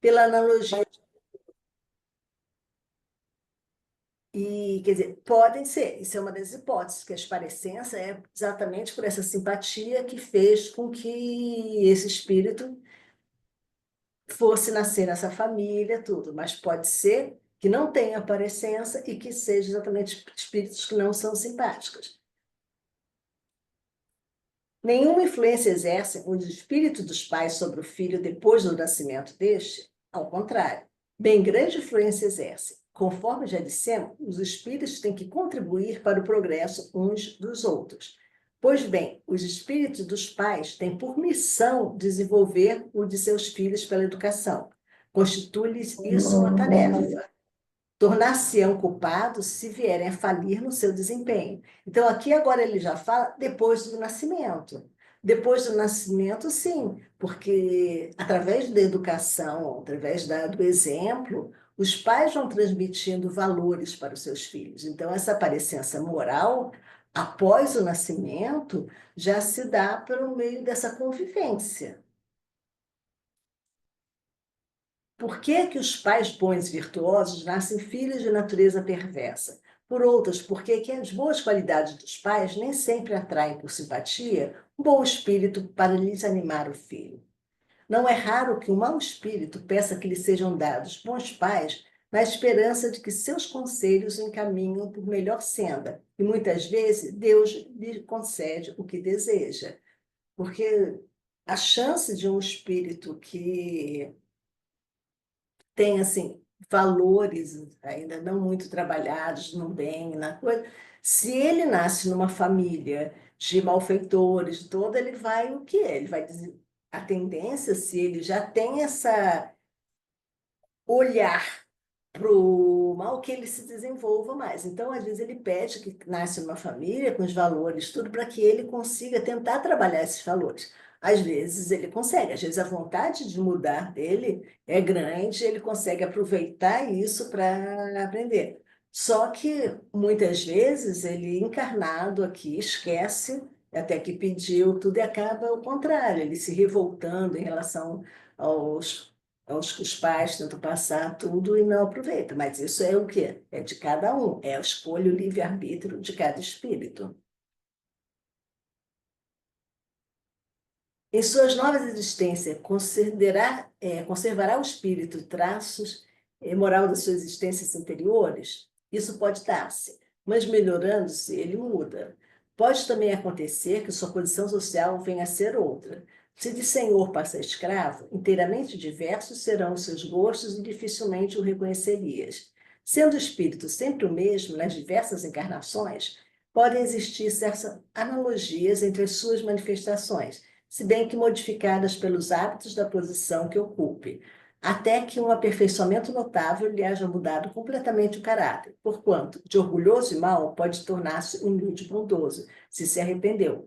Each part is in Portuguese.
Pela analogia. E, quer dizer, podem ser, isso é uma das hipóteses, que a parecença é exatamente por essa simpatia que fez com que esse espírito fosse nascer nessa família, tudo. Mas pode ser que não tenha parecença e que seja exatamente espíritos que não são simpáticos. Nenhuma influência exerce o espírito dos pais sobre o filho depois do nascimento deste, ao contrário, bem grande influência exerce. Conforme já dissemos, os espíritos têm que contribuir para o progresso uns dos outros. Pois bem, os espíritos dos pais têm por missão desenvolver o de seus filhos pela educação. Constitui-lhes isso uma tarefa. Tornar-se-ão culpados se vierem a falir no seu desempenho. Então, aqui agora ele já fala depois do nascimento. Depois do nascimento, sim, porque através da educação, através do exemplo, os pais vão transmitindo valores para os seus filhos. Então, essa parecença moral, após o nascimento, já se dá pelo meio dessa convivência. Por que que os pais bons e virtuosos nascem filhos de natureza perversa? Por outras, porque que as boas qualidades dos pais nem sempre atraem por simpatia um bom espírito para lhes animar o filho. Não é raro que um mau espírito peça que lhe sejam dados bons pais na esperança de que seus conselhos o encaminhem por melhor senda, e muitas vezes Deus lhe concede o que deseja. Porque a chance de um espírito que tem assim valores ainda não muito trabalhados no bem, na coisa. Se ele nasce numa família de malfeitores, todo ele vai o quê? Ele vai a tendência, se ele já tem essa olhar para o mal, que ele se desenvolva mais. Então, às vezes, ele pede que nasce numa família com os valores, tudo para que ele consiga tentar trabalhar esses valores. Às vezes ele consegue, às vezes a vontade de mudar dele é grande, ele consegue aproveitar isso para aprender. Só que muitas vezes ele encarnado aqui esquece até que pediu tudo e acaba o contrário, ele se revoltando em relação aos que os pais tentam passar tudo e não aproveitam. Mas isso é o quê? É de cada um, é a escolha, o livre-arbítrio de cada espírito. Em suas novas existências, conservará o espírito traços moral das suas existências anteriores? Isso pode dar-se, mas melhorando-se, ele muda. Pode também acontecer que sua posição social venha a ser outra. Se de senhor passa a escravo, inteiramente diversos serão os seus gostos e dificilmente o reconhecerias. Sendo o espírito sempre o mesmo nas diversas encarnações, podem existir certas analogias entre as suas manifestações, se bem que modificadas pelos hábitos da posição que ocupe, até que um aperfeiçoamento notável lhe haja mudado completamente o caráter, porquanto, de orgulhoso e mau, pode tornar-se humilde e bondoso, se arrependeu.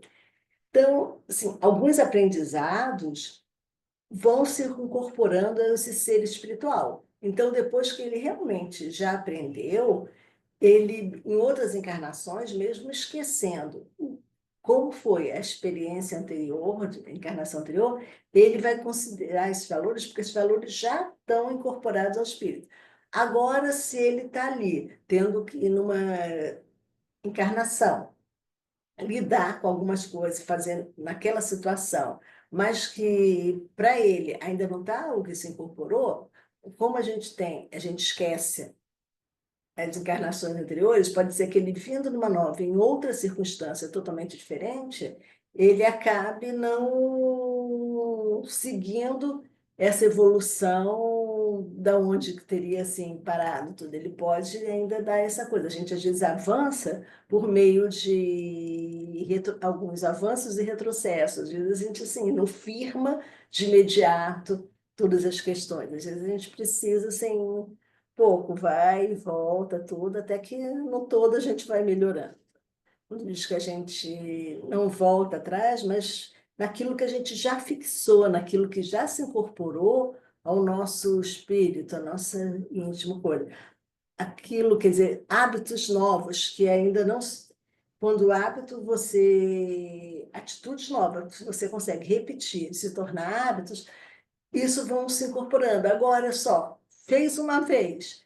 Então, assim, alguns aprendizados vão se incorporando a esse ser espiritual. Então, depois que ele realmente já aprendeu, ele, em outras encarnações, mesmo esquecendo como foi a experiência anterior, de encarnação anterior, ele vai considerar esses valores, porque esses valores já estão incorporados ao espírito. Agora, se ele está ali, tendo que ir numa encarnação, lidar com algumas coisas, fazer naquela situação, mas que para ele ainda não está o que se incorporou, como a gente esquece as encarnações anteriores, pode ser que ele vindo numa nova, em outra circunstância totalmente diferente, ele acabe não seguindo essa evolução da onde que teria assim parado tudo. Ele pode ainda dar essa coisa. A gente às vezes avança por meio de alguns avanços e retrocessos. Às vezes a gente assim não firma de imediato todas as questões. Às vezes a gente precisa assim pouco, vai e volta, tudo, até que no todo a gente vai melhorando. Não diz que a gente não volta atrás, mas naquilo que a gente já fixou, naquilo que já se incorporou ao nosso espírito, à nossa íntima coisa. Aquilo, quer dizer, hábitos novos que ainda não. Quando o hábito você. Atitudes novas, você consegue repetir, se tornar hábitos, isso vão se incorporando. Agora só, fez uma vez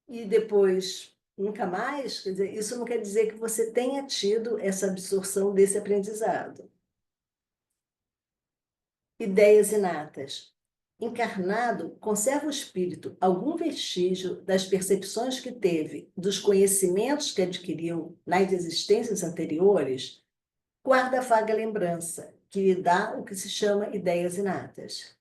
e depois nunca mais, quer dizer, isso não quer dizer que você tenha tido essa absorção desse aprendizado. Ideias inatas. Encarnado, conserva o espírito algum vestígio das percepções que teve, dos conhecimentos que adquiriu nas existências anteriores, guarda a vaga lembrança, que lhe dá o que se chama ideias inatas.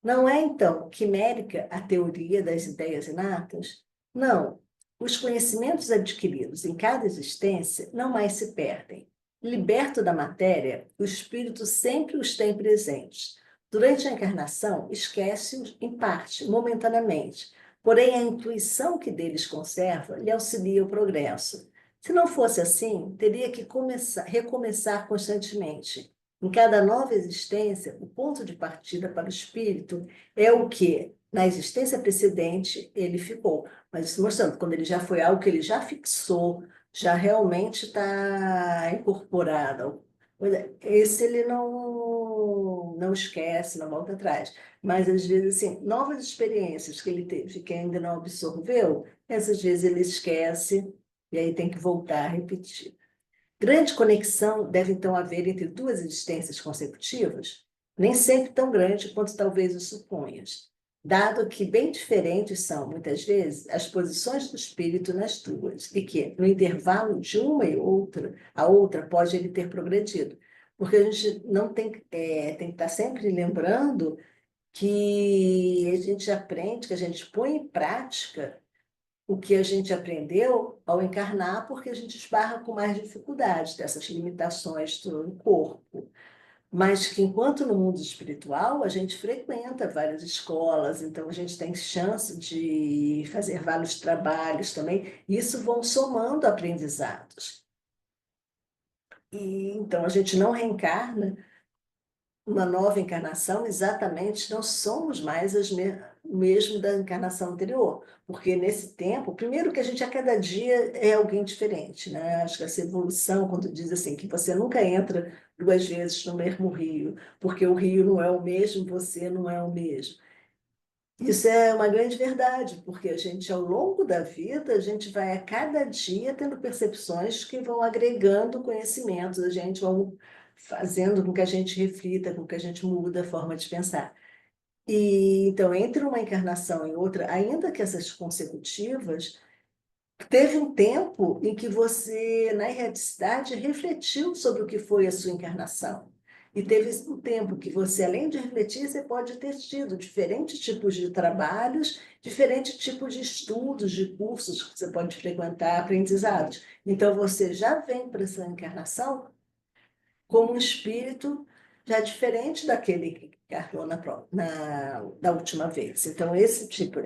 Não é, então, quimérica a teoria das ideias inatas? Não. Os conhecimentos adquiridos em cada existência não mais se perdem. Liberto da matéria, o espírito sempre os tem presentes. Durante a encarnação, esquece-os em parte, momentaneamente. Porém, a intuição que deles conserva lhe auxilia o progresso. Se não fosse assim, teria que recomeçar constantemente. Em cada nova existência, o ponto de partida para o espírito é o que, na existência precedente, ele ficou. Mas isso mostrando, quando ele já foi algo que ele já fixou, já realmente está incorporado. Esse ele não esquece, não volta atrás. Mas, às vezes, assim, novas experiências que ele teve, que ainda não absorveu, essas vezes ele esquece e aí tem que voltar a repetir. Grande conexão deve então haver entre duas existências consecutivas, nem sempre tão grande quanto talvez o suponhas, dado que bem diferentes são, muitas vezes, as posições do espírito nas duas, e que, no intervalo de uma e outra, a outra pode ele ter progredido. Porque a gente não tem que estar sempre lembrando que a gente aprende, que a gente põe em prática o que a gente aprendeu ao encarnar, porque a gente esbarra com mais dificuldades dessas limitações do corpo. Mas que, enquanto no mundo espiritual, a gente frequenta várias escolas, então a gente tem chance de fazer vários trabalhos também, e isso vão somando aprendizados. E então a gente não reencarna uma nova encarnação, exatamente não somos mais o mesmo da encarnação anterior, porque nesse tempo, primeiro que a gente a cada dia é alguém diferente, né? Acho que essa evolução, quando diz assim, que você nunca entra duas vezes no mesmo rio, porque o rio não é o mesmo, você não é o mesmo. Isso é uma grande verdade, porque a gente, ao longo da vida, a gente vai a cada dia tendo percepções que vão agregando conhecimentos, a gente vão fazendo com que a gente reflita, com que a gente muda a forma de pensar. E então, entre uma encarnação e outra, ainda que essas consecutivas, teve um tempo em que você, na erraticidade, refletiu sobre o que foi a sua encarnação. E teve um tempo que você, além de refletir, você pode ter tido diferentes tipos de trabalhos, diferentes tipos de estudos, de cursos que você pode frequentar, aprendizados. Então, você já vem para essa encarnação como um espírito já diferente daquele que encarnou da última vez. Então, esse tipo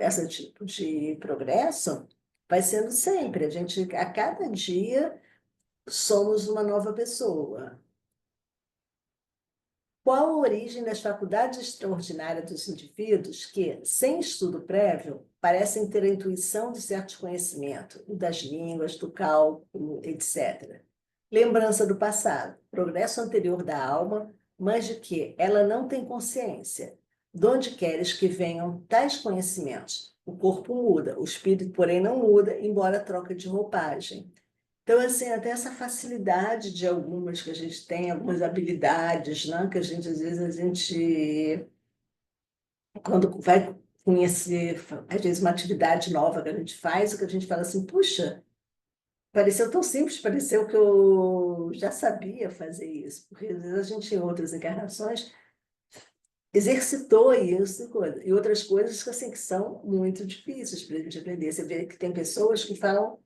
de progresso vai sendo sempre. A gente, a cada dia, somos uma nova pessoa. Qual a origem das faculdades extraordinárias dos indivíduos que, sem estudo prévio, parecem ter a intuição de certos conhecimentos, das línguas, do cálculo, etc. Lembrança do passado, progresso anterior da alma, mas de que ela não tem consciência. De onde queres que venham tais conhecimentos? O corpo muda, o espírito, porém, não muda, embora troque de roupagem. Então, assim, até essa facilidade de algumas que a gente tem, algumas habilidades, né? Que a gente, às vezes, quando vai conhecer, às vezes, uma atividade nova que a gente faz, o que a gente fala assim, puxa, pareceu tão simples, pareceu que eu já sabia fazer isso, porque às vezes a gente, em outras encarnações, exercitou isso e outras coisas que, assim, que são muito difíceis para a gente aprender. Você vê que tem pessoas que falam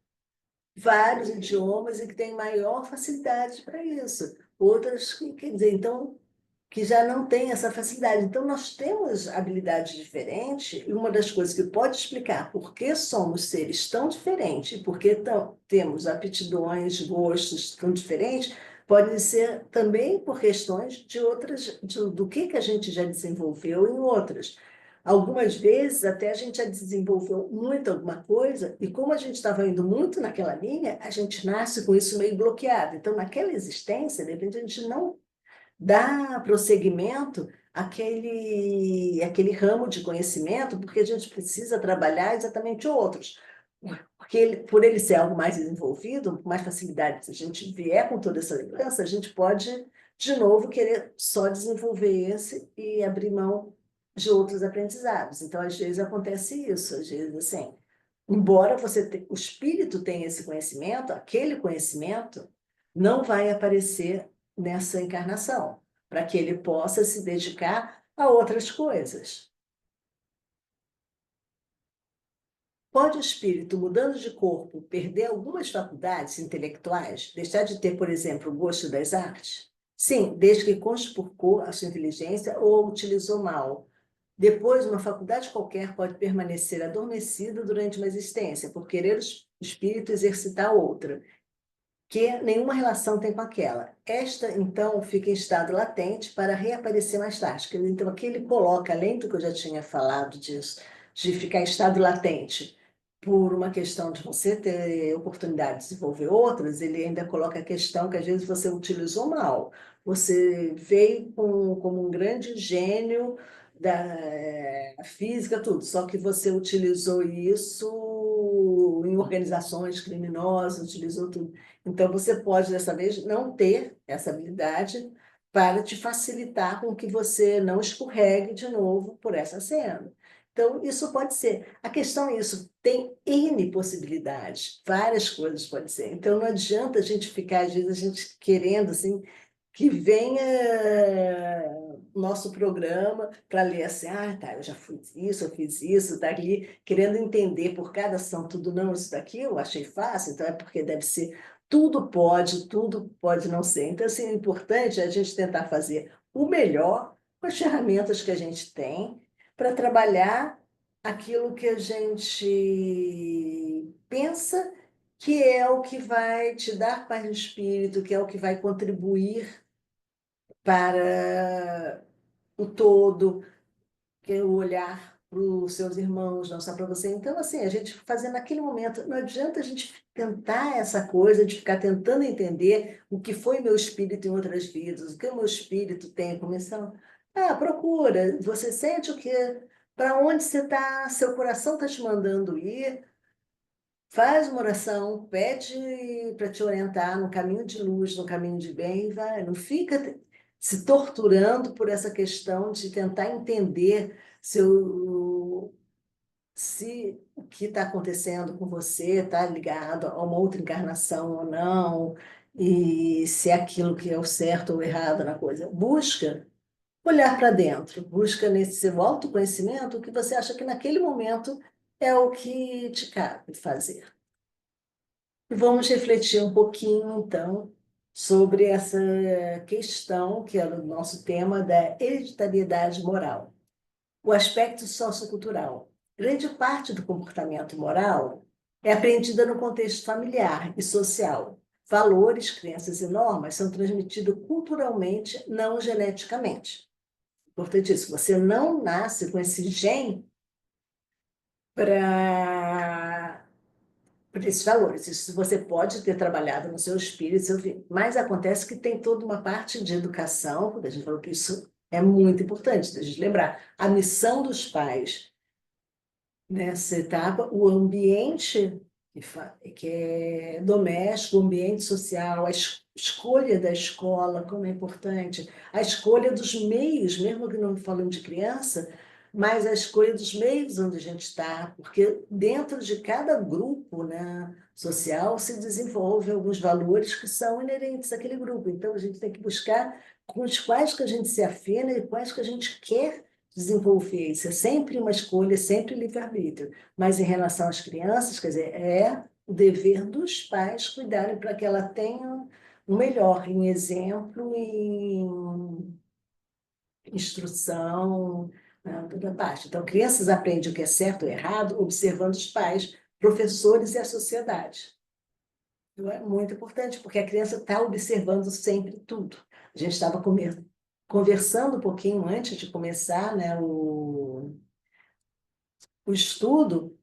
vários idiomas e que têm maior facilidade para isso. Outras que, quer dizer, então, que já não têm essa facilidade. Então, nós temos habilidades diferentes, e uma das coisas que pode explicar por que somos seres tão diferentes, por que temos aptidões, gostos tão diferentes, pode ser também por questões de outras, do que a gente já desenvolveu em outras. Algumas vezes até a gente já desenvolveu muito alguma coisa, e como a gente estava indo muito naquela linha, a gente nasce com isso meio bloqueado. Então, naquela existência, de repente, a gente não dá prosseguimento aquele ramo de conhecimento, porque a gente precisa trabalhar exatamente outros. Porque por ele ser algo mais desenvolvido, com mais facilidade, se a gente vier com toda essa lembrança, a gente pode, de novo, querer só desenvolver esse e abrir mão de outros aprendizados. Então, às vezes acontece isso, às vezes assim, embora o espírito tenha esse conhecimento, aquele conhecimento não vai aparecer nessa encarnação, para que ele possa se dedicar a outras coisas. Pode o espírito, mudando de corpo, perder algumas faculdades intelectuais, deixar de ter, por exemplo, o gosto das artes? Sim, desde que conspurcou a sua inteligência ou a utilizou mal. Depois, uma faculdade qualquer pode permanecer adormecida durante uma existência, por querer o espírito exercitar outra, que nenhuma relação tem com aquela. Esta, então, fica em estado latente para reaparecer mais tarde. Então, aqui ele coloca, além do que eu já tinha falado disso, de ficar em estado latente, por uma questão de você ter oportunidade de desenvolver outras, ele ainda coloca a questão que às vezes você utilizou mal. Você veio como um grande gênio da física, tudo, só que você utilizou isso em organizações criminosas, utilizou tudo. Então, você pode, dessa vez, não ter essa habilidade para te facilitar com que você não escorregue de novo por essa cena. Então, isso pode ser. A questão é isso, tem N possibilidades, várias coisas podem ser. Então, não adianta a gente ficar, às vezes, a gente querendo, assim, que venha o nosso programa para ler assim, ah, tá, eu já fiz isso, eu fiz isso, tá ali, querendo entender por cada ação, tudo não, isso daqui eu achei fácil, então é porque deve ser, tudo pode não ser. Então, assim, o importante é a gente tentar fazer o melhor com as ferramentas que a gente tem, para trabalhar aquilo que a gente pensa que é o que vai te dar paz de espírito, que é o que vai contribuir para o todo, que é o olhar para os seus irmãos, não só para você. Então, assim, a gente fazendo naquele momento, não adianta a gente tentar essa coisa de ficar tentando entender o que foi meu espírito em outras vidas, o que o meu espírito tem como missão. Ah, procura, você sente o que, para onde você está, seu coração está te mandando ir, faz uma oração, pede para te orientar no caminho de luz, no caminho de bem, e vai. Não fica se torturando por essa questão de tentar entender se o que está acontecendo com você está ligado a uma outra encarnação ou não, e se é aquilo que é o certo ou errado na coisa. Busca olhar para dentro, busca nesse seu autoconhecimento o que você acha que naquele momento é o que te cabe fazer. E vamos refletir um pouquinho, então, sobre essa questão, que é o nosso tema da hereditariedade moral. O aspecto sociocultural. Grande parte do comportamento moral é aprendida no contexto familiar e social. Valores, crenças e normas são transmitidos culturalmente, não geneticamente. Importantíssimo, você não nasce com esse gene para esses valores. Isso você pode ter trabalhado no seu espírito, seu filho. Mas acontece que tem toda uma parte de educação, porque a gente falou que isso é muito importante, da gente lembrar. A missão dos pais nessa etapa, o ambiente que é doméstico, o ambiente social, a escolha da escola, como é importante, a escolha dos meios, mesmo que não falando de criança, mas a escolha dos meios onde a gente está, porque dentro de cada grupo, né, social se desenvolve alguns valores que são inerentes àquele grupo. Então, a gente tem que buscar com os quais que a gente se afina e quais que a gente quer desenvolver. Isso é sempre uma escolha, é sempre livre-arbítrio. Mas em relação às crianças, quer dizer, é o dever dos pais cuidarem para que ela tenha o melhor em exemplo, em instrução, né, toda parte. Então, crianças aprendem o que é certo ou errado, observando os pais, professores e a sociedade. Então, é muito importante, porque a criança está observando sempre tudo. A gente estava conversando um pouquinho antes de começar, né, o estudo,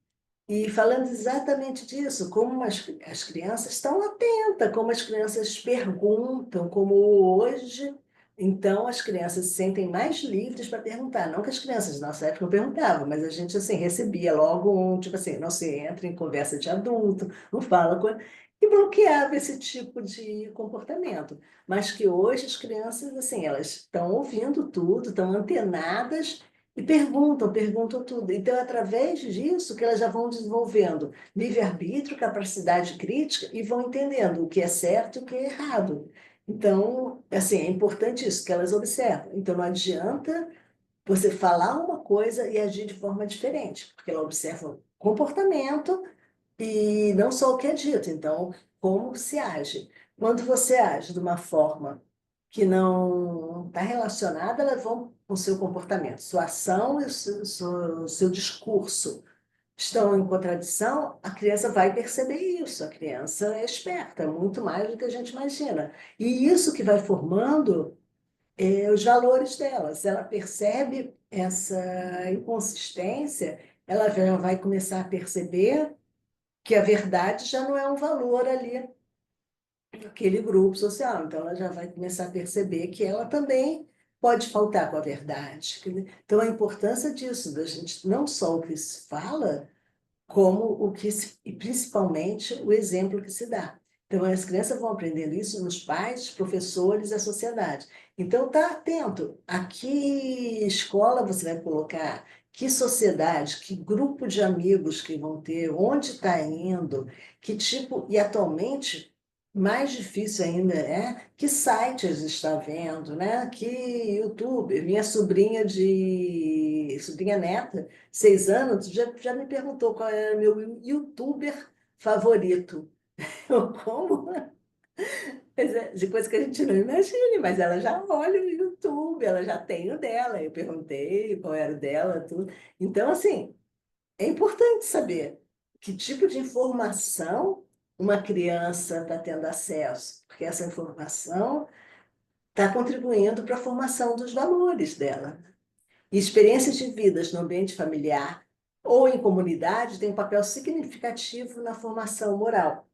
e falando exatamente disso, como as crianças estão atentas, como as crianças perguntam, como hoje Então, as crianças se sentem mais livres para perguntar. Não que as crianças da nossa época não perguntavam, mas a gente, assim, recebia logo um, tipo assim, não se entra em conversa de adulto, não fala com... E bloqueava esse tipo de comportamento. Mas que hoje as crianças, assim, elas estão ouvindo tudo, estão antenadas e perguntam tudo. Então, é através disso que elas já vão desenvolvendo livre-arbítrio, capacidade crítica e vão entendendo o que é certo e o que é errado. Então, assim, é importante isso, que elas observam. Então, não adianta você falar uma coisa e agir de forma diferente, porque ela observa o comportamento e não só o que é dito, então, como se age. Quando você age de uma forma que não está relacionada, elas vão com o seu comportamento, sua ação e o seu discurso estão em contradição, a criança vai perceber isso. A criança é esperta, muito mais do que a gente imagina. E isso que vai formando os valores dela. Se ela percebe essa inconsistência, ela já vai começar a perceber que a verdade já não é um valor ali naquele grupo social. Então, ela já vai começar a perceber que ela também pode faltar com a verdade. Então, a importância disso, da gente não só o que se fala, como e principalmente o exemplo que se dá. Então, as crianças vão aprendendo isso nos pais, professores e a sociedade. Então, tá atento a que escola você vai colocar, que sociedade, que grupo de amigos que vão ter, onde está indo, que tipo, e atualmente, mais difícil ainda é que sites está vendo, né? Que YouTube, minha sobrinha neta, 6 anos, já me perguntou qual era meu YouTuber favorito. Eu, como? Pois é, de coisa que a gente não imagina, mas ela já olha o YouTube, ela já tem o dela. Eu perguntei qual era o dela, tudo. Então, assim, é importante saber que tipo de informação uma criança está tendo acesso, porque essa informação está contribuindo para a formação dos valores dela. E experiências de vidas no ambiente familiar ou em comunidade têm um papel significativo na formação moral.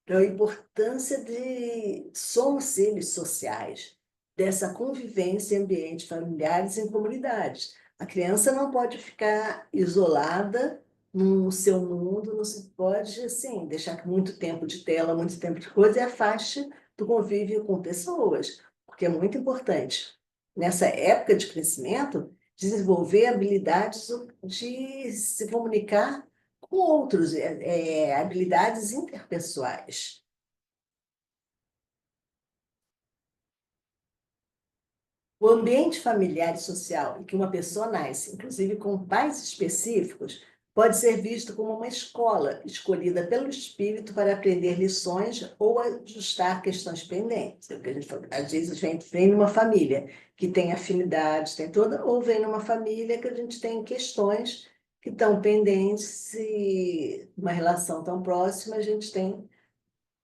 Então, a importância de somos seres sociais, dessa convivência em ambientes familiares e em comunidades. A criança não pode ficar isolada no seu mundo, não se pode, assim, deixar muito tempo de tela, muito tempo de coisa e afaste do convívio com pessoas, porque é muito importante, nessa época de crescimento, desenvolver habilidades de se comunicar com outros, habilidades interpessoais. O ambiente familiar e social em que uma pessoa nasce, inclusive com pais específicos, pode ser visto como uma escola escolhida pelo espírito para aprender lições ou ajustar questões pendentes. É o que a gente fala. Às vezes a gente vem numa família que tem afinidades, tem toda, ou vem numa família que a gente tem questões que estão pendentes e uma relação tão próxima a gente tem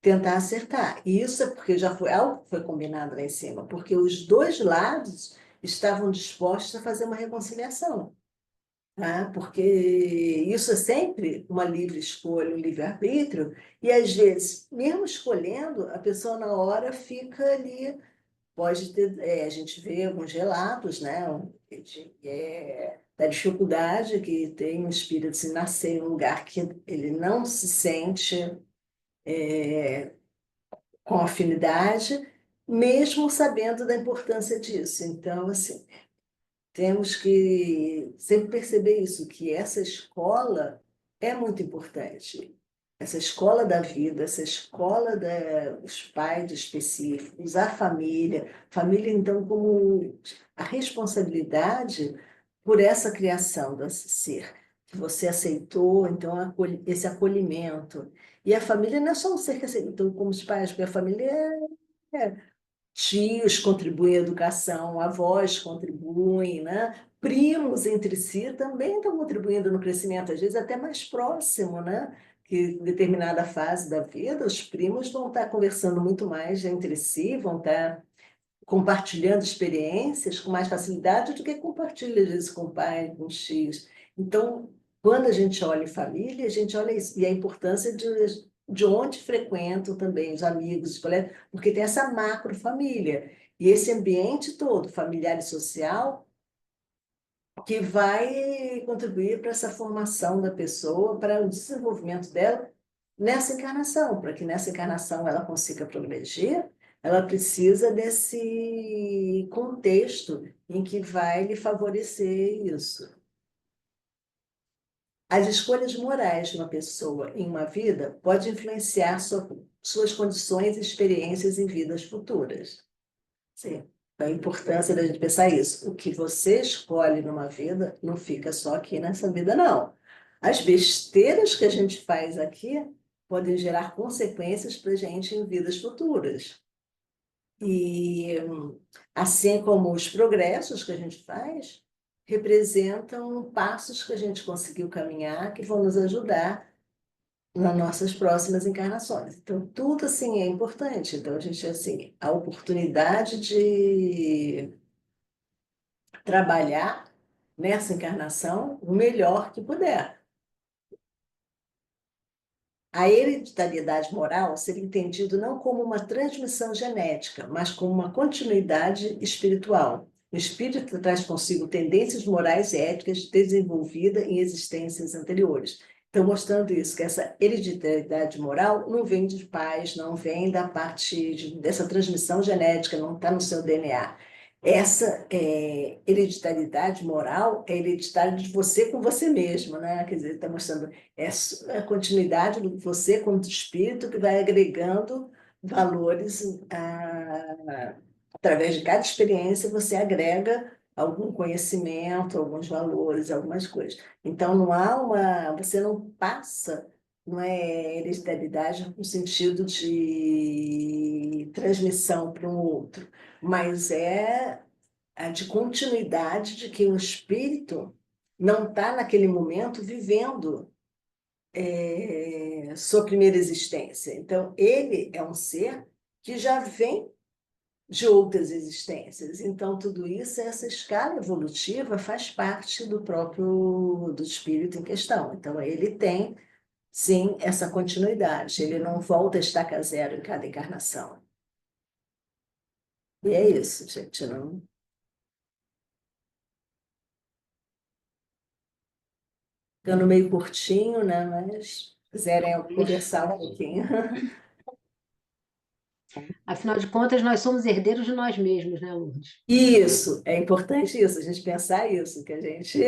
tentar acertar. E isso é porque já foi algo que foi combinado lá em cima, porque os dois lados estavam dispostos a fazer uma reconciliação, tá? Porque isso é sempre uma livre escolha, um livre-arbítrio, e às vezes, mesmo escolhendo, a pessoa na hora fica ali, pode ter, a gente vê alguns relatos, né, da dificuldade que tem um espírito se nascer em um lugar que ele não se sente com afinidade, mesmo sabendo da importância disso. Então, assim, temos que sempre perceber isso, que essa escola é muito importante. Essa escola da vida, essa escola dos pais específicos, a família, então, como a responsabilidade por essa criação desse ser, que você aceitou, então, esse acolhimento. E a família não é só um ser que aceitou como os pais, porque a família é tios contribuem à educação, avós contribuem, né? Primos entre si também estão contribuindo no crescimento, às vezes até mais próximo, né? Que em determinada fase da vida, os primos vão estar conversando muito mais entre si, vão estar compartilhando experiências com mais facilidade do que compartilha, às vezes, com o pai, com os tios. Então, quando a gente olha em família, a gente olha isso, e a importância de onde frequentam também os amigos, os colegas, porque tem essa macro-família. E esse ambiente todo, familiar e social, que vai contribuir para essa formação da pessoa, para o desenvolvimento dela nessa encarnação, para que nessa encarnação ela consiga progredir, ela precisa desse contexto em que vai lhe favorecer isso. As escolhas morais de uma pessoa em uma vida podem influenciar suas condições e experiências em vidas futuras. Sim. A importância da gente pensar isso. O que você escolhe numa vida não fica só aqui nessa vida, não. As besteiras que a gente faz aqui podem gerar consequências para a gente em vidas futuras. E assim como os progressos que a gente faz representam passos que a gente conseguiu caminhar que vão nos ajudar nas nossas próximas encarnações. Então, tudo assim é importante. Então, a gente, assim, a oportunidade de trabalhar nessa encarnação o melhor que puder. A hereditariedade moral seria entendido não como uma transmissão genética, mas como uma continuidade espiritual. O espírito traz consigo tendências morais e éticas desenvolvidas em existências anteriores. Então, mostrando isso, que essa hereditariedade moral não vem de pais, não vem da parte dessa transmissão genética, não está no seu DNA. Essa hereditariedade moral é hereditária de você com você mesmo, né? Quer dizer, está mostrando é a continuidade do você como espírito que vai agregando valores através de cada experiência, você agrega algum conhecimento, alguns valores, algumas coisas. Então, não há você não passa, não é hereditariedade no sentido de transmissão para um outro, mas é a de continuidade de que o espírito não está naquele momento vivendo sua primeira existência. Então, ele é um ser que já vem de outras existências. Então, tudo isso, essa escala evolutiva faz parte do próprio do espírito em questão. Então, ele tem, sim, essa continuidade. Ele não volta a estaca zero em cada encarnação. E é isso, gente. Não... Ficando meio curtinho, né? Mas se quiserem conversar um pouquinho. Afinal de contas, nós somos herdeiros de nós mesmos, né, Lourdes? Isso, é importante isso, a gente pensar isso, que a gente,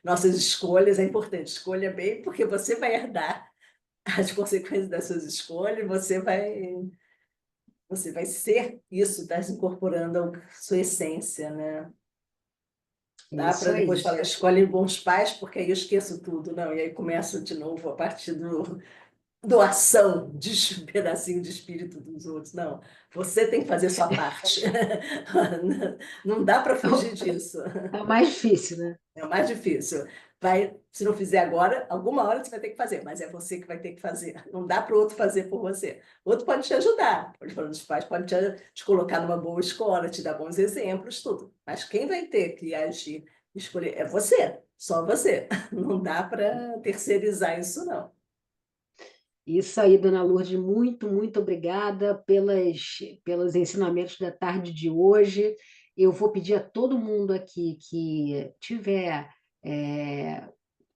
nossas escolhas é importante. Escolha bem, porque você vai herdar as consequências das suas escolhas, você vai ser isso, está se incorporando à sua essência, né? Dá Isso para depois aí. falar, escolhe bons pais, porque aí eu esqueço tudo, não, e aí começa de novo a partir doação de pedacinho de espírito dos outros. Não, você tem que fazer sua parte. Não dá para fugir disso. É o mais difícil, né? É o mais difícil. Vai, se não fizer agora, alguma hora você vai ter que fazer, mas é você que vai ter que fazer. Não dá para o outro fazer por você. O outro pode te ajudar, pode falar dos pais, pode te colocar numa boa escola, te dar bons exemplos, tudo. Mas quem vai ter que agir, escolher, é você, só você. Não dá para terceirizar isso, não. Isso aí, dona Lourdes, muito, muito obrigada pelos ensinamentos da tarde de hoje. Eu vou pedir a todo mundo aqui que tiver,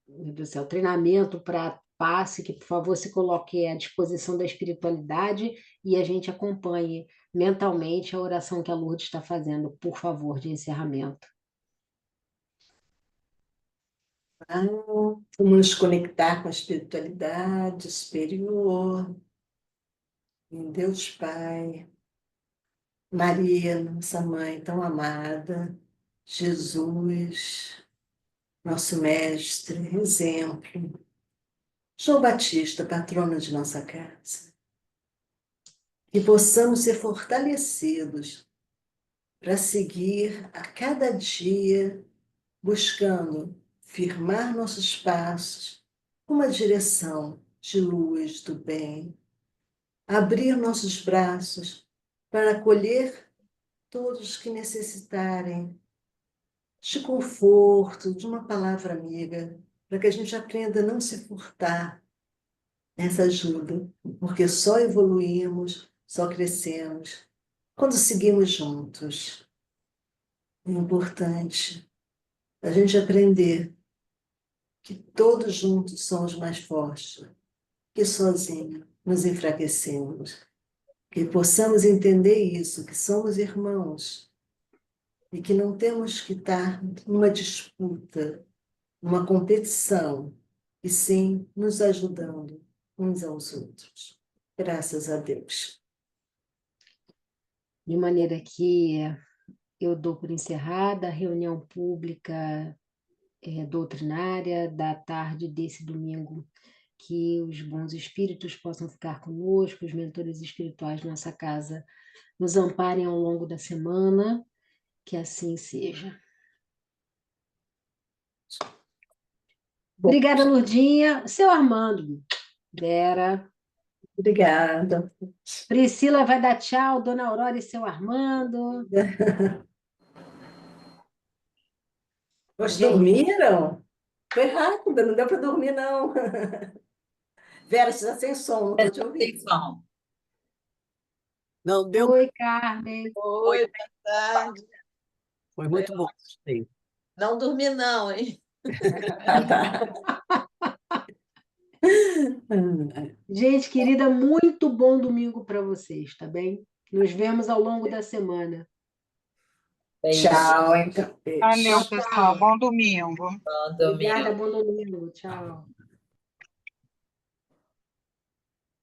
meu Deus do céu, treinamento para passe, que por favor se coloque à disposição da espiritualidade e a gente acompanhe mentalmente a oração que a Lourdes está fazendo, por favor, de encerramento. Ah, vamos nos conectar com a espiritualidade superior, em Deus Pai, Maria, nossa mãe tão amada, Jesus, nosso mestre, exemplo, João Batista, patrono de nossa casa. Que possamos ser fortalecidos para seguir a cada dia buscando firmar nossos passos uma direção de luz, do bem, abrir nossos braços para acolher todos que necessitarem de conforto, de uma palavra amiga, para que a gente aprenda a não se furtar nessa ajuda, porque só evoluímos, só crescemos Quando seguimos juntos, é importante a gente aprender que todos juntos somos mais fortes, que sozinhos nos enfraquecemos. Que possamos entender isso, que somos irmãos e que não temos que estar numa disputa, numa competição, e sim nos ajudando uns aos outros. Graças a Deus. De maneira que eu dou por encerrada a reunião pública doutrinária da tarde desse domingo. Que os bons espíritos possam ficar conosco, os mentores espirituais da nossa casa nos amparem ao longo da semana, que assim seja. Bom, Obrigada, Lurdinha. Seu Armando, Vera. obrigada. Priscila vai dar tchau, Dona Aurora e seu Armando. Vocês Gente, dormiram? Foi rápido, não deu para dormir, não. Vera, você está sem som, não estou te ouvindo. Atenção. Não deu. oi, Carmen. Oi, boa tarde. Foi muito bom. Gostei. Não dormi, não, hein? Ah, tá. Gente querida, muito bom domingo para vocês, tá bem? Nos vemos ao longo da semana. Tchau, então. Beijo. Valeu, pessoal. Bom domingo. Bom Obrigada, domingo. bom domingo. Tchau.